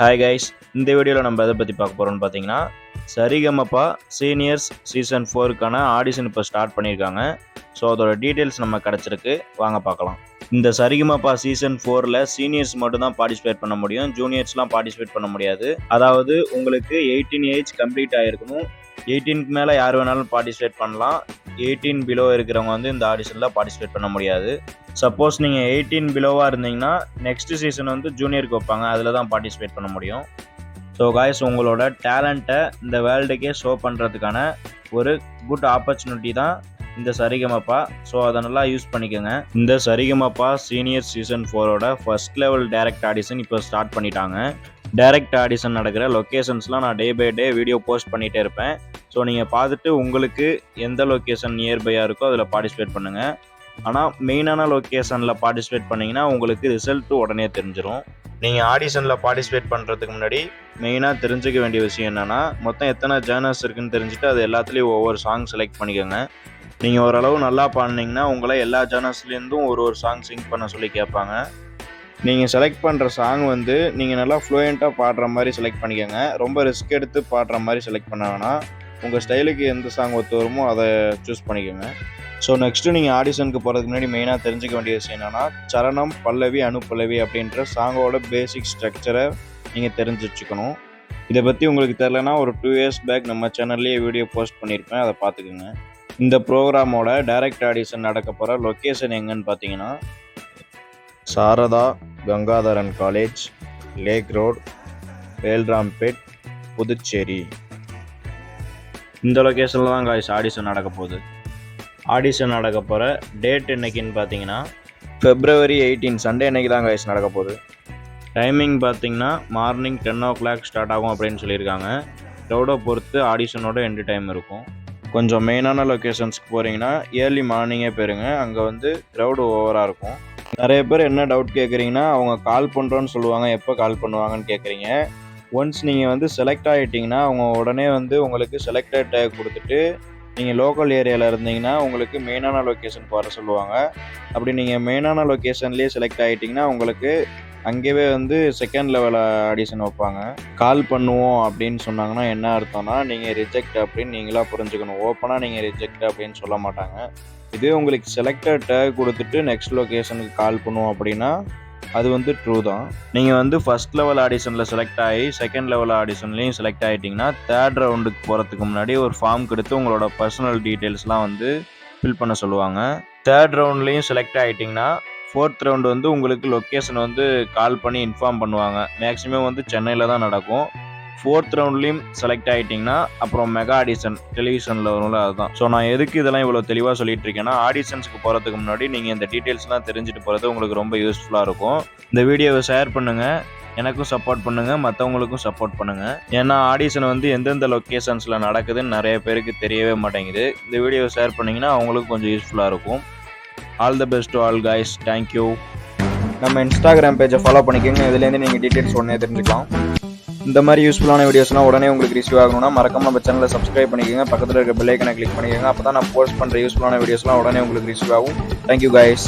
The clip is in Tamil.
ஹாய் கைஸ், இந்த வீடியோவில் நம்ம எதை பற்றி பார்க்க போகிறோம்னு பார்த்தீங்கன்னா, சரிகமபா சீனியர்ஸ் சீசன் 4க்கான ஆடிஷன் இப்போ ஸ்டார்ட் பண்ணியிருக்காங்க. ஸோ அதோட டீட்டெயில்ஸ் நம்ம கிடச்சிருக்கு, வாங்க பார்க்கலாம். இந்த சரிகமபா சீசன் 4ல் சீனியர்ஸ் மட்டும் தான் பார்ட்டிசிபேட் பண்ண முடியும், ஜூனியர்ஸ்லாம் பார்ட்டிசிபேட் பண்ண முடியாது. அதாவது உங்களுக்கு 18 ஏஜ் கம்ப்ளீட் ஆகிருக்கணும். 18க்கு மேலே யார் வேணாலும் பார்ட்டிசிபேட் பண்ணலாம். 18 பிலோ இருக்கிறவங்க வந்து இந்த ஆடிஷனில் பார்ட்டிசிபேட் பண்ண முடியாது. சப்போஸ் நீங்கள் 18 பிலோவாக இருந்தீங்கன்னா நெக்ஸ்ட் சீசன் வந்து ஜூனியருக்கு வைப்பாங்க, அதில் தான் பார்ட்டிசிபேட் பண்ண முடியும். ஸோ காய்ஸ், உங்களோட டேலண்ட்டை இந்த வேர்ல்டுக்கே ஷோ பண்ணுறதுக்கான ஒரு குட் ஆப்பர்ச்சுனிட்டி தான் இந்த சரிகமபா. ஸோ அதை நல்லா யூஸ் பண்ணிக்கோங்க. இந்த சரிகமபா சீனியர் சீசன் 4ஓட ஃபர்ஸ்ட் லெவல் டைரக்ட் ஆடிஷன் இப்போ ஸ்டார்ட் பண்ணிட்டாங்க. டைரக்ட் ஆடிஷன் நடக்கிற லொக்கேஷன்ஸ்லாம் நான் day by day video post பண்ணிகிட்டே இருப்பேன். ஸோ நீங்கள் பார்த்துட்டு உங்களுக்கு எந்த லொக்கேஷன் நியர்பையாக இருக்கோ அதில் பார்ட்டிசிபேட் பண்ணுங்கள். ஆனால் மெயினான லொக்கேஷனில் பார்ட்டிசிபேட் பண்ணிங்கன்னா உங்களுக்கு ரிசல்ட்டு உடனே தெரிஞ்சிடும். நீங்கள் ஆடிஷனில் பார்ட்டிசிபேட் பண்ணுறதுக்கு முன்னாடி மெயினாக தெரிஞ்சுக்க வேண்டிய விஷயம் என்னென்னா, மொத்தம் எத்தனை ஜேர்னர்ஸ் இருக்குதுன்னு தெரிஞ்சுட்டு அது எல்லாத்துலேயும் ஒவ்வொரு சாங் செலக்ட் பண்ணிக்கோங்க. நீங்கள் ஓரளவு நல்லா பாடினீங்கன்னா உங்களை எல்லா ஜேர்னர்ஸ்லேருந்தும் ஒரு சாங் சிங் பண்ண சொல்லி கேட்பாங்க. நீங்கள் செலக்ட் பண்ணுற சாங் வந்து நீங்கள் நல்லா ஃப்ளூயண்ட்டாக பாடுற மாதிரி செலக்ட் பண்ணிக்கோங்க. ரொம்ப ரிஸ்க் எடுத்து பாடுற மாதிரி செலக்ட் பண்ண வேணாம். உங்கள் ஸ்டைலுக்கு எந்த சாங் ஒத்து வருமோ அதை சூஸ் பண்ணிக்கோங்க. ஸோ நெக்ஸ்ட்டு நீங்கள் ஆடிஷனுக்கு போகிறதுக்கு முன்னாடி மெயினாக தெரிஞ்சுக்க வேண்டிய விஷயம் என்னென்னா, சரணம், பல்லவி, அனுப்பல்லவி அப்படின்ற சாங்கோட பேசிக் ஸ்ட்ரக்சரை நீங்கள் தெரிஞ்சு வச்சுக்கணும். இதை பற்றி உங்களுக்கு தெரிலனா ஒரு 2 years பேக் நம்ம சேனல்லேயே வீடியோ போஸ்ட் பண்ணியிருப்பேன், அதை பார்த்துக்குங்க. இந்த ப்ரோக்ராமோட டைரக்ட் ஆடிஷன் நடக்க போகிற லொக்கேஷன் எங்கன்னு பார்த்தீங்கன்னா, சாரதா கங்காதரன் காலேஜ், லேக் ரோட், வேல்ராம்பேட், புதுச்சேரி. இந்த லொக்கேஷனில் தான் காய்ஸ் ஆடிஷன் நடக்க போகுது. ஆடிஷன் நடக்க போகிற டேட் என்னைக்குன்னு பார்த்தீங்கன்னா February 18 சண்டே அன்னைக்கு தான் காய்ஸ் நடக்க போகுது. டைமிங் பார்த்தீங்கன்னா மார்னிங் 10 o'clock ஸ்டார்ட் ஆகும் அப்படின்னு சொல்லியிருக்காங்க. க்ரௌடை பொறுத்து ஆடிஷனோட எண்டு டைம் இருக்கும். கொஞ்சம் மெயினான லொக்கேஷன்ஸ்க்கு போகிறீங்கன்னா ஏர்லி மார்னிங்கே போயிருங்க, அங்கே வந்து க்ரௌடு ஓவராக இருக்கும். நிறைய பேர் என்ன டவுட் கேட்குறீங்கன்னா, அவங்க கால் பண்ணுறோன்னு சொல்லுவாங்க, எப்போ கால் பண்ணுவாங்கன்னு கேட்குறீங்க. ஒன்ஸ் நீங்கள் வந்து செலக்ட் ஆகிட்டிங்கன்னா அவங்க உடனே வந்து உங்களுக்கு செலக்டட் டேக் கொடுத்துட்டு நீங்கள் லோக்கல் ஏரியாவில் இருந்தீங்கன்னா உங்களுக்கு மெயினான லொக்கேஷனுக்கு வர சொல்லுவாங்க. அப்படி நீங்கள் மெயினான லொக்கேஷன்லேயே செலக்ட் ஆகிட்டிங்கன்னா உங்களுக்கு அங்கேயே வந்து செகண்ட் லெவல் ஆடிஷன் வைப்பாங்க. கால் பண்ணுவோம் அப்படின்னு சொன்னாங்கன்னா என்ன அர்த்தம்னா, நீங்கள் ரிஜெக்ட் அப்படின்னு நீங்களாக புரிஞ்சுக்கணும். ஓப்பனாக நீங்கள் ரிஜெக்ட் அப்படின்னு சொல்ல மாட்டாங்க. இதே உங்களுக்கு செலக்டட் டேக் கொடுத்துட்டு நெக்ஸ்ட் லொக்கேஷனுக்கு கால் பண்ணுவோம் அப்படின்னா அது வந்து ட்ரூ தான். நீங்கள் வந்து ஃபர்ஸ்ட் லெவல் ஆடிஷனில் செலக்ட் ஆகி செகண்ட் லெவல் ஆடிஷன்லேயும் செலக்ட் ஆகிட்டிங்கன்னா தேர்ட் ரவுண்டுக்கு போகிறதுக்கு முன்னாடி ஒரு ஃபார்ம் கொடுத்து உங்களோட பர்சனல் டீட்டெயில்ஸ்லாம் வந்து ஃபில் பண்ண சொல்லுவாங்க. தேர்ட் ரவுண்ட்லேயும் செலக்ட் ஆகிட்டிங்கன்னா ஃபோர்த் ரவுண்டு வந்து உங்களுக்கு லொக்கேஷன் வந்து கால் பண்ணி இன்ஃபார்ம் பண்ணுவாங்க. மேக்ஸிமம் வந்து சென்னையில் தான் நடக்கும். ஃபோர்த் ரவுண்ட்லேயும் செலக்ட் ஆகிட்டிங்கன்னா அப்புறம் மெகா ஆடிஷன் டெலிவிஷனில் வரும்ல, அதுதான். ஸோ நான் எதுக்கு இதெல்லாம் இவ்வளோ தெளிவாக சொல்லிட்டு இருக்கேன்னா, ஆடிஷன்ஸ்க்கு போகிறதுக்கு முன்னாடி நீங்கள் இந்த டீட்டெயில்ஸ்லாம் தெரிஞ்சுட்டு போகிறது உங்களுக்கு ரொம்ப யூஸ்ஃபுல்லாக இருக்கும். இந்த வீடியோவை ஷேர் பண்ணுங்கள், எனக்கும் சப்போர்ட் பண்ணுங்கள், மற்றவங்களுக்கும் சப்போர்ட் பண்ணுங்கள். ஏன்னா ஆடிஷன் வந்து எந்தெந்த லொக்கேஷன்ஸில் நடக்குதுன்னு நிறைய பேருக்கு தெரியவே மாட்டேங்குது. இந்த வீடியோவை ஷேர் பண்ணிங்கன்னா அவங்களுக்கும் கொஞ்சம் யூஸ்ஃபுல்லாக இருக்கும். All the best to all guys, thank you. நம்ம இன்ஸ்டாகிராம் பேஜை ஃபாலோ பண்ணிக்கோங்க, இதுலேருந்து நீங்கள் டீட்டெயில்ஸ் உடனே தெரிஞ்சுக்கலாம். இந்த மாதிரி யூஸ்ஃபுல்லான வீடியோஸ்லாம் உடனே உங்களுக்கு ரிசீவ் ஆகணும்னா மறக்காம நம்ம சேனலை சப்ஸ்கிரைப் பண்ணிக்கோங்க, பக்கத்தில் இருக்க பெல் ஐக்கனை கிளிக் பண்ணிக்கோங்க. அப்போ தான் நான் போஸ்ட் பண்ணுற யூஸ்ஃபுல்லான வீடியோஸ்லாம் உடனே உங்களுக்கு ரிசீவ் ஆகும். Thank you guys.